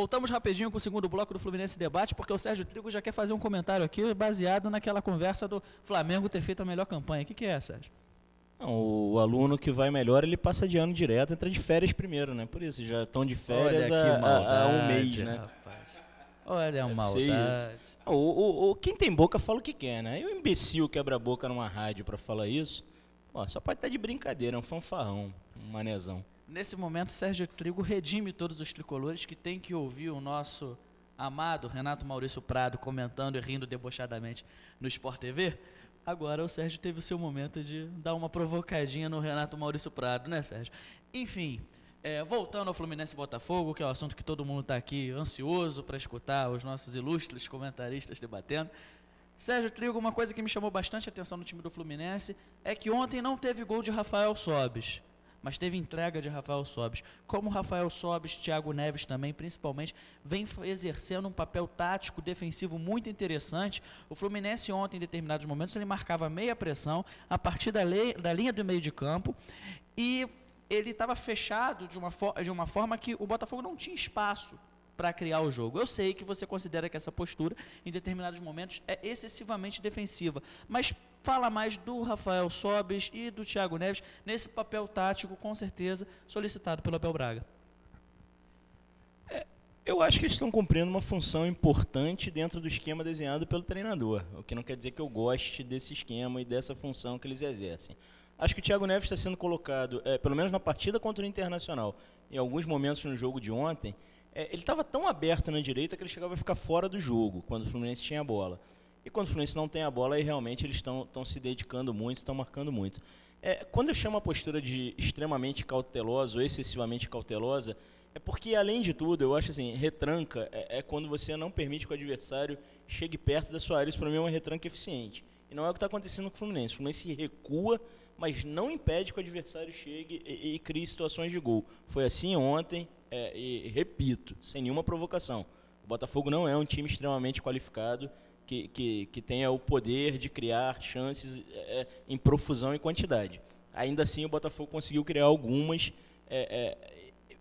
Voltamos rapidinho com o segundo bloco do Fluminense Debate, porque o Sérgio Trigo já quer fazer um comentário aqui baseado naquela conversa do Flamengo ter feito a melhor campanha. O que é, Sérgio? Não, o aluno que vai melhor, ele passa de ano direto, entra de férias primeiro, né? Por isso, já estão de férias há um mês, né? Rapaz. Olha a Deve maldade. Quem tem boca fala o que quer, né? E o imbecil quebra a boca numa rádio para falar isso, só pode estar de brincadeira, é um fanfarrão, um manezão. Nesse momento, Sérgio Trigo redime todos os tricolores que tem que ouvir o nosso amado Renato Maurício Prado comentando e rindo debochadamente no Sport TV. Agora o Sérgio teve o seu momento de dar uma provocadinha no Renato Maurício Prado, né, Sérgio? Enfim, voltando ao Fluminense e Botafogo, que é o assunto que todo mundo está aqui ansioso para escutar os nossos ilustres comentaristas debatendo. Sérgio Trigo, uma coisa que me chamou bastante atenção no time do Fluminense é que ontem não teve gol de Rafael Sobis, mas teve entrega de Rafael Sobis. Como Rafael Sobis, Thiago Neves também, principalmente, vem exercendo um papel tático defensivo muito interessante. O Fluminense ontem, em determinados momentos, ele marcava meia pressão a partir da linha do meio de campo e ele estava fechado de uma forma que o Botafogo não tinha espaço para criar o jogo. Eu sei que você considera que essa postura, em determinados momentos, é excessivamente defensiva, mas fala mais do Rafael Sobis e do Thiago Neves nesse papel tático, com certeza, solicitado pelo Abel Braga. Eu acho que eles estão cumprindo uma função importante dentro do esquema desenhado pelo treinador, o que não quer dizer que eu goste desse esquema e dessa função que eles exercem. Acho que o Thiago Neves está sendo colocado, pelo menos na partida contra o Internacional, em alguns momentos no jogo de ontem, ele estava tão aberto na direita que ele chegava a ficar fora do jogo, quando o Fluminense tinha a bola. E quando o Fluminense não tem a bola, aí realmente eles estão se dedicando muito, estão marcando muito. Quando eu chamo a postura de extremamente cautelosa ou excessivamente cautelosa, é porque, além de tudo, eu acho assim, retranca é quando você não permite que o adversário chegue perto da sua área. Isso para mim é uma retranca eficiente. E não é o que está acontecendo com o Fluminense. O Fluminense recua, mas não impede que o adversário chegue e crie situações de gol. Foi assim ontem, e repito, sem nenhuma provocação. O Botafogo não é um time extremamente qualificado, que tenha o poder de criar chances em profusão e quantidade. Ainda assim, o Botafogo conseguiu criar algumas,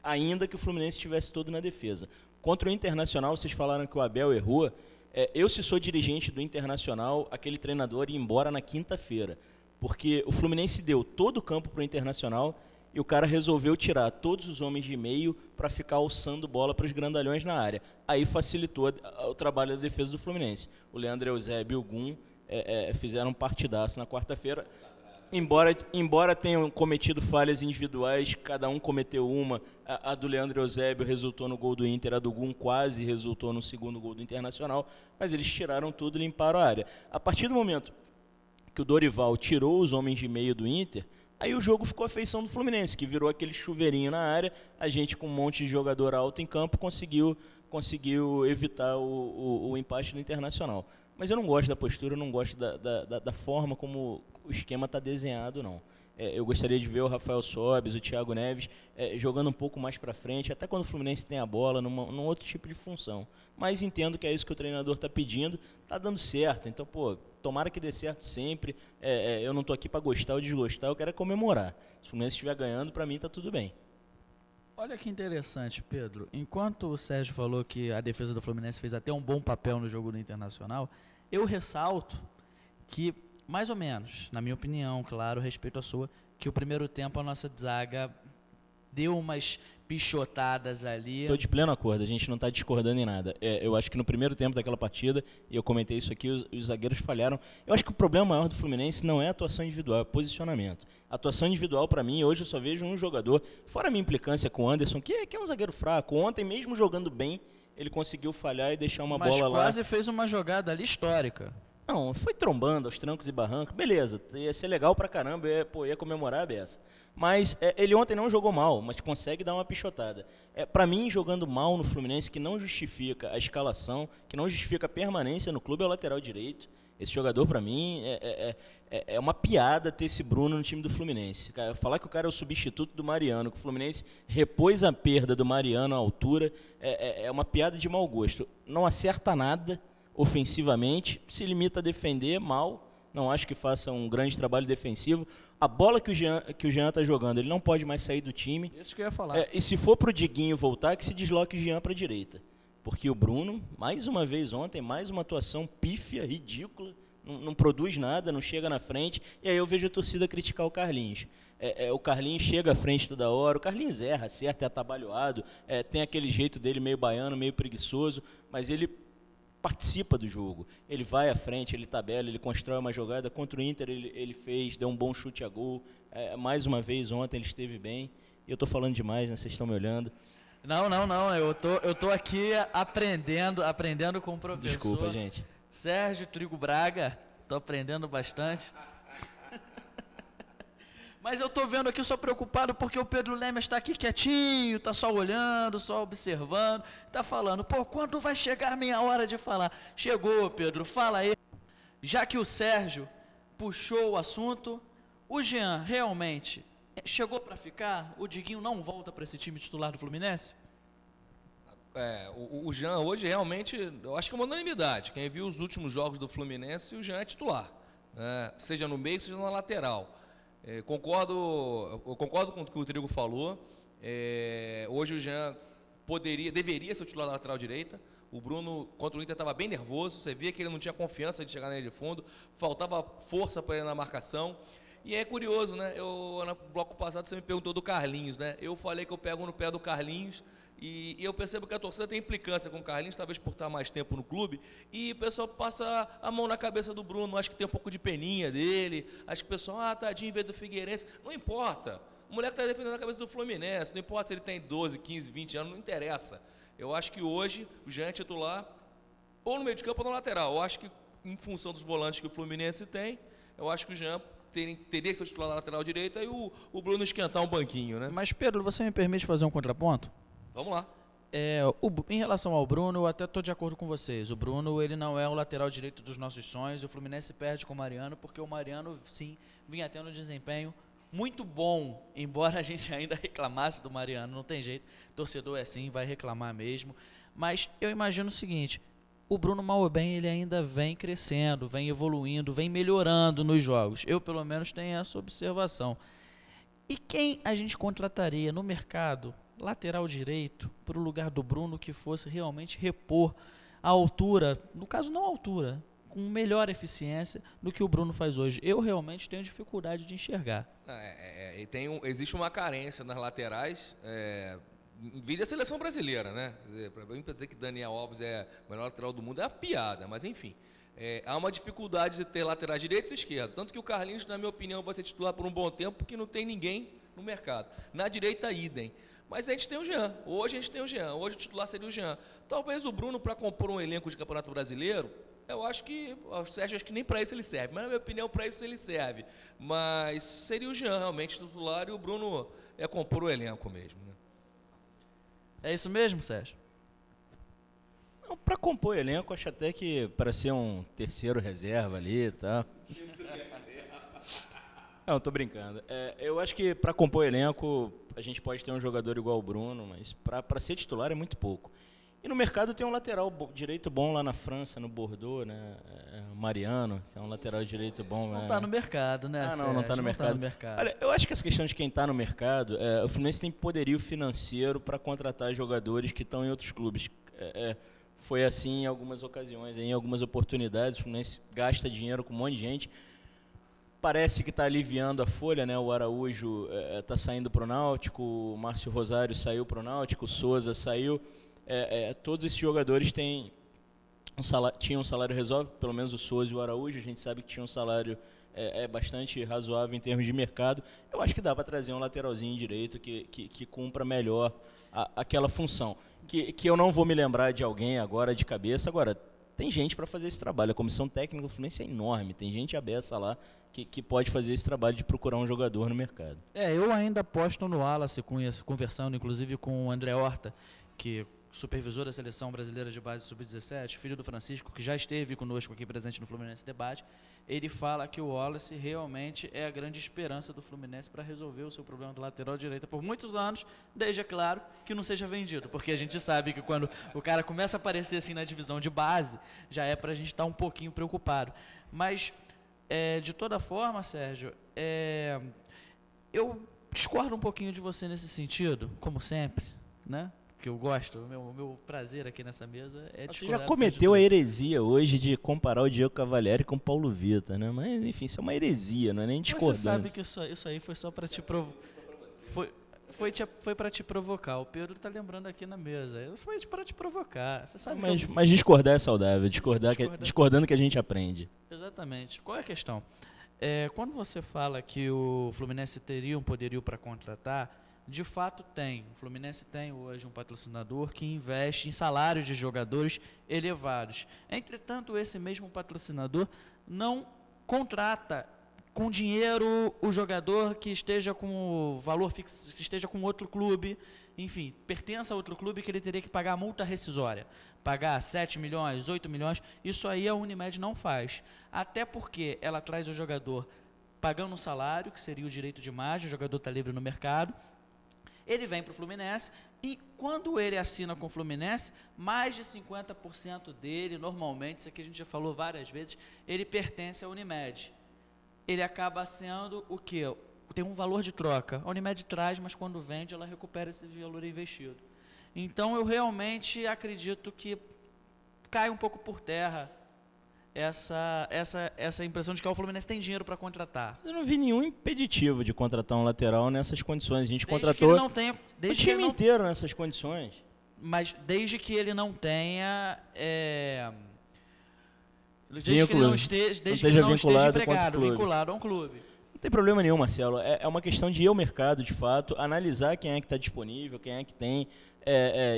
ainda que o Fluminense estivesse todo na defesa. Contra o Internacional, vocês falaram que o Abel errou. Eu, se sou dirigente do Internacional, aquele treinador ia embora na quinta-feira, porque o Fluminense deu todo o campo para o Internacional e o cara resolveu tirar todos os homens de meio para ficar alçando bola para os grandalhões na área. Aí facilitou o trabalho da defesa do Fluminense. O Leandro Eusébio e o Gum fizeram um partidaço na quarta-feira. Embora tenham cometido falhas individuais, cada um cometeu uma. A do Leandro Eusébio resultou no gol do Inter, a do Gum quase resultou no segundo gol do Internacional, mas eles tiraram tudo e limparam a área. A partir do momento que o Dorival tirou os homens de meio do Inter, aí o jogo ficou à feição do Fluminense, que virou aquele chuveirinho na área. A gente, com um monte de jogador alto em campo, conseguiu evitar o empate no Internacional. Mas eu não gosto da postura, eu não gosto da forma como o esquema está desenhado, não. Eu gostaria de ver o Rafael Sobis, o Thiago Neves jogando um pouco mais para frente, até quando o Fluminense tem a bola, num outro tipo de função. Mas entendo que é isso que o treinador está pedindo, está dando certo. Então, tomara que dê certo sempre. Eu não estou aqui para gostar ou desgostar, eu quero comemorar. Se o Fluminense estiver ganhando, para mim está tudo bem. Olha que interessante, Pedro. Enquanto o Sérgio falou que a defesa do Fluminense fez até um bom papel no jogo do Internacional, eu ressalto que, mais ou menos, na minha opinião, claro, respeito à sua, que o primeiro tempo a nossa zaga deu umas pichotadas ali. Estou de pleno acordo, a gente não está discordando em nada. Eu acho que no primeiro tempo daquela partida, e eu comentei isso aqui, os zagueiros falharam. Eu acho que o problema maior do Fluminense não é a atuação individual, é posicionamento. A atuação individual, para mim, hoje eu só vejo um jogador, fora a minha implicância com o Anderson, que é um zagueiro fraco. Ontem, mesmo jogando bem, ele conseguiu falhar e deixar uma bola lá. Mas quase fez uma jogada ali histórica. Não, foi trombando aos trancos e barrancos. Beleza, ia ser legal pra caramba, ia comemorar a beça. Mas ele ontem não jogou mal, mas consegue dar uma pichotada. Pra mim, jogando mal no Fluminense, que não justifica a escalação, que não justifica a permanência no clube, é o lateral direito. Esse jogador, pra mim, é uma piada ter esse Bruno no time do Fluminense. Falar que o cara é o substituto do Mariano, que o Fluminense repôs a perda do Mariano à altura, é uma piada de mau gosto. Não acerta nada ofensivamente, se limita a defender mal, não acho que faça um grande trabalho defensivo. A bola que o Jean está jogando, ele não pode mais sair do time. Isso que eu ia falar. E se for para o Diguinho voltar, que se desloque o Jean para a direita. Porque o Bruno, mais uma vez ontem, mais uma atuação pífia, ridícula, não produz nada, não chega na frente, e aí eu vejo a torcida criticar o Carlinhos. O Carlinhos chega à frente toda hora, o Carlinhos erra, acerta, é atabalhoado, tem aquele jeito dele meio baiano, meio preguiçoso, mas ele participa do jogo, ele vai à frente, ele tabela, ele constrói uma jogada. Contra o Inter ele fez, deu um bom chute a gol, mais uma vez ontem ele esteve bem. Eu estou falando demais, né? Vocês estão me olhando. Não, eu tô aqui aprendendo com o professor. Desculpa, gente. Sérgio Trigo Braga, tô aprendendo bastante. Mas eu tô vendo aqui, só preocupado porque o Pedro Leme está aqui quietinho, tá só olhando, só observando, tá falando, pô, quando vai chegar a minha hora de falar? Chegou, Pedro, fala aí. Já que o Sérgio puxou o assunto, o Jean realmente chegou para ficar? O Diguinho não volta para esse time titular do Fluminense? O Jean hoje realmente, eu acho que é uma unanimidade. Quem viu os últimos jogos do Fluminense, o Jean é titular, né? Seja no meio, seja na lateral. Eu concordo com o que o Trigo falou. Hoje o Jean deveria ser o titular da lateral direita. O Bruno, contra o Inter, estava bem nervoso. Você via que ele não tinha confiança de chegar na linha de fundo. Faltava força para ele na marcação. E é curioso, né? No bloco passado você me perguntou do Carlinhos, né? Eu falei que eu pego no pé do Carlinhos. E eu percebo que a torcida tem implicância com o Carlinhos, talvez por estar mais tempo no clube, e o pessoal passa a mão na cabeça do Bruno, acho que tem um pouco de peninha dele, acho que o pessoal, tadinho, veio do Figueirense, não importa, o moleque está defendendo a cabeça do Fluminense, não importa se ele tem 12, 15, 20 anos, não interessa. Eu acho que hoje o Jean é titular ou no meio de campo ou na lateral. Eu acho que, em função dos volantes que o Fluminense tem, eu acho que o Jean teria que ser o titular na lateral direita e o Bruno esquentar um banquinho, né? Mas, Pedro, você me permite fazer um contraponto? Vamos lá. Em relação ao Bruno, eu até estou de acordo com vocês. O Bruno, ele não é o lateral direito dos nossos sonhos. O Fluminense perde com o Mariano, porque o Mariano, sim, vinha tendo um desempenho muito bom, embora a gente ainda reclamasse do Mariano. Não tem jeito, torcedor é assim, vai reclamar mesmo. Mas eu imagino o seguinte, o Bruno, mal ou bem, ele ainda vem crescendo, vem evoluindo, vem melhorando nos jogos. Eu, pelo menos, tenho essa observação. E quem a gente contrataria no mercado lateral direito para o lugar do Bruno que fosse realmente repor a altura, no caso não a altura, com melhor eficiência do que o Bruno faz hoje? Eu realmente tenho dificuldade de enxergar. Existe uma carência nas laterais, vide a seleção brasileira, né? Para dizer que Daniel Alves é o melhor lateral do mundo é uma piada, mas enfim. Há uma dificuldade de ter lateral direito e esquerdo, tanto que o Carlinhos, na minha opinião, vai ser titular por um bom tempo, porque não tem ninguém no mercado. Na direita, idem. Mas a gente tem o Jean. Hoje a gente tem o Jean. Hoje o titular seria o Jean. Talvez o Bruno, para compor um elenco de Campeonato Brasileiro, eu acho que o Sérgio, acho que nem para isso ele serve. Mas na minha opinião, para isso ele serve. Mas seria o Jean realmente titular e o Bruno compor o elenco mesmo, né? É isso mesmo, Sérgio? Para compor o elenco, acho até que para ser um terceiro reserva ali, tá? Não, tô brincando. Eu acho que para compor o elenco, a gente pode ter um jogador igual o Bruno, mas para ser titular é muito pouco. E no mercado tem um lateral direito bom lá na França, no Bordeaux, né? Mariano, que é um lateral direito bom. Não está no mercado, né? Não está no mercado. Olha, eu acho que essa questão de quem está no mercado, o Fluminense tem poderio financeiro para contratar jogadores que estão em outros clubes. Foi assim em algumas ocasiões, em algumas oportunidades. O Fluminense gasta dinheiro com um monte de gente. Parece que está aliviando a folha, né? O Araújo está saindo para o Náutico, o Márcio Rosário saiu para o Náutico, o Souza saiu. Todos esses jogadores tinham um salário razoável, pelo menos o Souza e o Araújo. A gente sabe que tinha um salário bastante razoável em termos de mercado. Eu acho que dá para trazer um lateralzinho direito que cumpra melhor aquela função. Que eu não vou me lembrar de alguém agora de cabeça. Agora, tem gente para fazer esse trabalho. A comissão técnica do Fluminense é enorme. Tem gente aberta lá que pode fazer esse trabalho de procurar um jogador no mercado. Eu ainda aposto no Wallace, conversando inclusive com o André Horta, que supervisor da Seleção Brasileira de Base Sub-17, filho do Francisco, que já esteve conosco aqui presente no Fluminense Debate. Ele fala que o Wallace realmente é a grande esperança do Fluminense para resolver o seu problema da lateral direita por muitos anos, desde, é claro, que não seja vendido, porque a gente sabe que quando o cara começa a aparecer assim na divisão de base, já é para a gente estar um pouquinho preocupado. Mas, de toda forma, Sérgio, eu discordo um pouquinho de você nesse sentido, como sempre, né? que eu gosto, o meu prazer aqui nessa mesa é Você discordar já do cometeu a Sérgio heresia hoje de comparar o Diego Cavalieri com o Paulo Vitor, né? Mas, enfim, isso é uma heresia, não é nem Tudo. discordância. Você sabe que isso aí foi só para te provocar. Foi para te provocar. O Pedro está lembrando aqui na mesa. Isso foi para te provocar. Você sabe Mas discordar é saudável, discordando que a gente aprende. Exatamente. Qual é a questão? Quando você fala que o Fluminense teria um poderio para contratar, de fato tem. O Fluminense tem hoje um patrocinador que investe em salários de jogadores elevados. Entretanto, esse mesmo patrocinador não contrata com dinheiro o jogador que esteja com o valor fixo, que esteja com outro clube, enfim, pertença a outro clube que ele teria que pagar a multa rescisória. Pagar 7 milhões, 8 milhões, isso aí a Unimed não faz. Até porque ela traz o jogador pagando um salário, que seria o direito de imagem, o jogador está livre no mercado, ele vem para o Fluminense e quando ele assina com o Fluminense, mais de 50% dele, normalmente, isso aqui a gente já falou várias vezes, ele pertence à Unimed. Ele acaba sendo o quê? Tem um valor de troca. A Unimed traz, mas quando vende, ela recupera esse valor investido. Então, eu realmente acredito que cai um pouco por terra essa impressão de que o Fluminense tem dinheiro para contratar. Eu não vi nenhum impeditivo de contratar um lateral nessas condições. A gente Desde contratou que ele não tenha, o time inteiro nessas condições. Mas desde que ele não tenha... Desde que ele não esteja empregado, vinculado a um clube. Não tem problema nenhum, Marcelo. É uma questão de ir ao mercado, de fato, analisar quem é que está disponível, quem é que tem.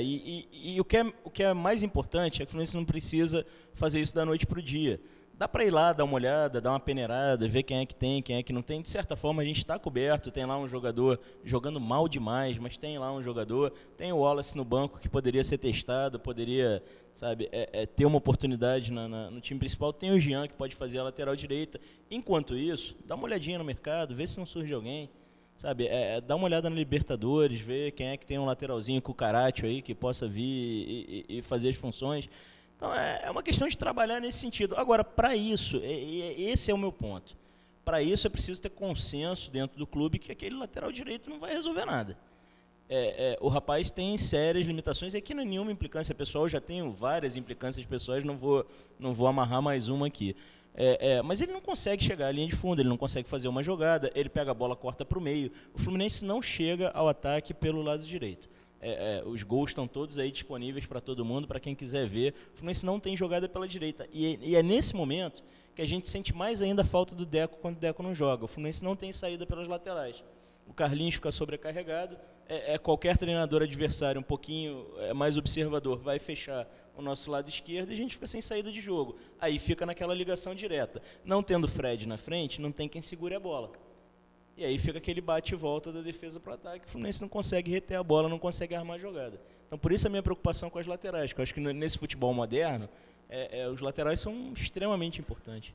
E o que é mais importante é que o Fluminense não precisa fazer isso da noite para o dia. Dá para ir lá, dar uma olhada, dar uma peneirada, ver quem é que tem, quem é que não tem. De certa forma, a gente está coberto, tem lá um jogador jogando mal demais, mas tem lá um jogador. Tem o Wallace no banco que poderia ser testado, poderia, sabe, ter uma oportunidade no time principal. Tem o Jean que pode fazer a lateral direita. Enquanto isso, dá uma olhadinha no mercado, vê se não surge alguém. Sabe, dá uma olhada na Libertadores, ver quem é que tem um lateralzinho com o Caratio aí que possa vir e fazer as funções. Então, é uma questão de trabalhar nesse sentido. Agora, para isso, esse é o meu ponto. Para isso, é preciso ter consenso dentro do clube que aquele lateral direito não vai resolver nada. O rapaz tem sérias limitações, e aqui não é nenhuma implicância pessoal, eu já tenho várias implicâncias pessoais, não vou amarrar mais uma aqui. Mas ele não consegue chegar à linha de fundo, ele não consegue fazer uma jogada, ele pega a bola, corta para o meio. O Fluminense não chega ao ataque pelo lado direito. Os gols estão todos aí disponíveis para todo mundo, para quem quiser ver. O Fluminense não tem jogada pela direita. E é nesse momento que a gente sente mais ainda a falta do Deco quando o Deco não joga. O Fluminense não tem saída pelas laterais. O Carlinhos fica sobrecarregado. Qualquer treinador adversário um pouquinho mais observador vai fechar o nosso lado esquerdo e a gente fica sem saída de jogo. Aí fica naquela ligação direta. Não tendo Fred na frente, não tem quem segure a bola. E aí fica aquele bate e volta da defesa para o ataque. O Fluminense não consegue reter a bola, não consegue armar a jogada. Então, por isso a minha preocupação com as laterais, que eu acho que nesse futebol moderno, os laterais são extremamente importantes.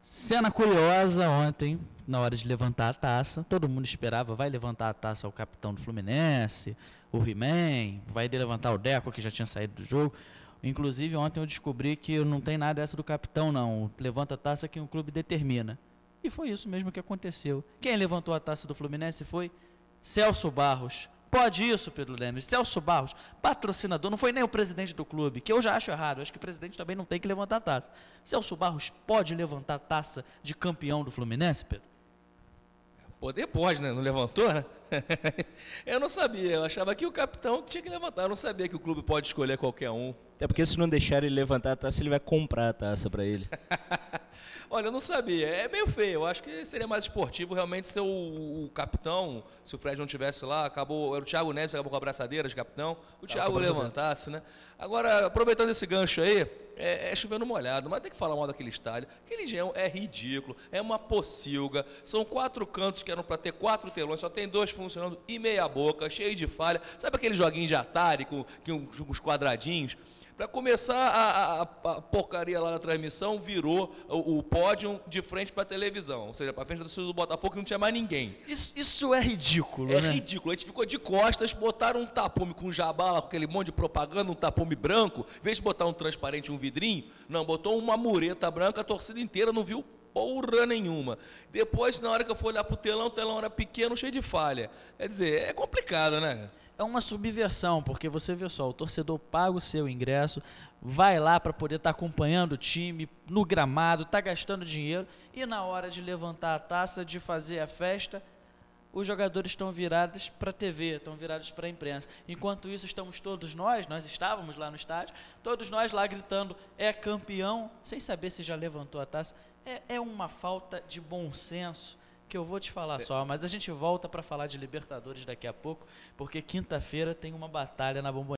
Cena curiosa ontem, na hora de levantar a taça. Todo mundo esperava, vai levantar a taça o capitão do Fluminense, o He-Man, vai levantar o Deco, que já tinha saído do jogo. Inclusive, ontem eu descobri que não tem nada dessa do capitão, não. Levanta a taça que o clube determina. E foi isso mesmo que aconteceu. Quem levantou a taça do Fluminense foi Celso Barros. Pode isso, Pedro Lemes. Celso Barros, patrocinador, não foi nem o presidente do clube, que eu já acho errado. Eu acho que o presidente também não tem que levantar a taça. Celso Barros pode levantar a taça de campeão do Fluminense, Pedro? Poder pode, né? Não levantou, né? Eu não sabia. Eu achava que o capitão tinha que levantar. Eu não sabia que o clube pode escolher qualquer um. Até porque se não deixar ele levantar a taça, ele vai comprar a taça para ele. Olha, eu não sabia. É meio feio. Eu acho que seria mais esportivo realmente ser o capitão. Se o Fred não estivesse lá, era o Thiago Neves que acabou com a abraçadeira de capitão. O Thiago levantasse, né? Agora, aproveitando esse gancho aí, chovendo molhado, mas tem que falar mal daquele estádio. Aquele engenhão é ridículo, é uma pocilga. São 4 cantos que eram para ter 4 telões, só tem 2 funcionando e meia boca, cheio de falha. Sabe aquele joguinho de Atari com os quadradinhos? Para começar, a porcaria lá na transmissão virou o pódio de frente para a televisão. Ou seja, para frente do Botafogo que não tinha mais ninguém. Isso é ridículo, né? É ridículo. A gente ficou de costas, botaram um tapume com jabá, com aquele monte de propaganda, um tapume branco. Em vez de botar um transparente, um vidrinho, não, botou uma mureta branca, a torcida inteira não viu porra nenhuma. Depois, na hora que eu fui olhar para o telão era pequeno, cheio de falha. Quer dizer, é complicado, né? é uma subversão, porque você vê só, o torcedor paga o seu ingresso, vai lá para poder estar acompanhando o time no gramado, está gastando dinheiro, e na hora de levantar a taça, de fazer a festa, os jogadores estão virados para a TV, estão virados para a imprensa. Enquanto isso, estamos todos nós estávamos lá no estádio, todos nós lá gritando, é campeão, sem saber se já levantou a taça. É uma falta de bom senso, que eu vou te falar só, mas a gente volta para falar de Libertadores daqui a pouco, porque quinta-feira tem uma batalha na Bombonera.